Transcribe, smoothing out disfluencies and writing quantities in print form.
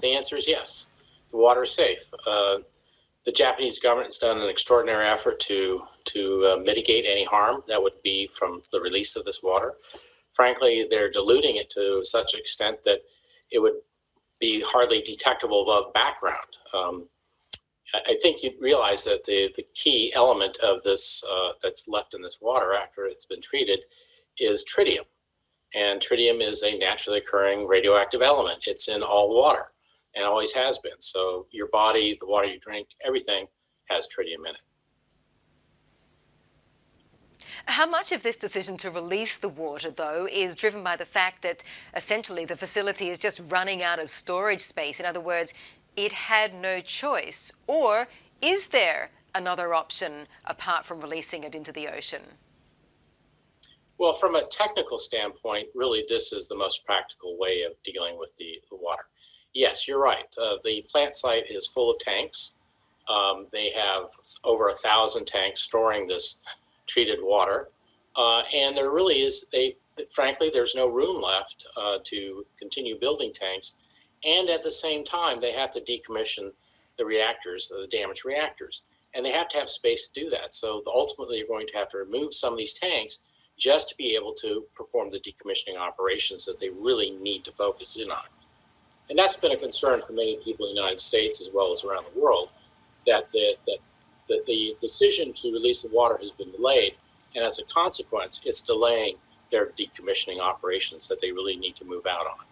the answer is yes. The water is safe. The Japanese government has done an extraordinary effort to mitigate any harm that would be from the release of this water. Frankly, they're diluting it to such an extent that it would be hardly detectable above background. I think you realize that the key element of this that's left in this water after it's been treated is tritium. And tritium is a naturally occurring radioactive element. It's in all water and always has been. So your body, the water you drink, everything has tritium in it. How much of this decision to release the water, though, is driven by the fact that essentially the facility is just running out of storage space? In other words, it had no choice. Or is there another option apart from releasing it into the ocean? Well, from a technical standpoint, really, this is the most practical way of dealing with the water. Yes, you're right. The plant site is full of tanks. They have over 1,000 tanks storing this treated water. And there really is, frankly, there's no room left to continue building tanks. And at the same time, they have to decommission the reactors, the damaged reactors. And they have to have space to do that. So ultimately, you're going to have to remove some of these tanks just to be able to perform the decommissioning operations that they really need to focus in on. And that's been a concern for many people in the United States as well as around the world, that the decision to release the water has been delayed, and as a consequence, it's delaying their decommissioning operations that they really need to move out on.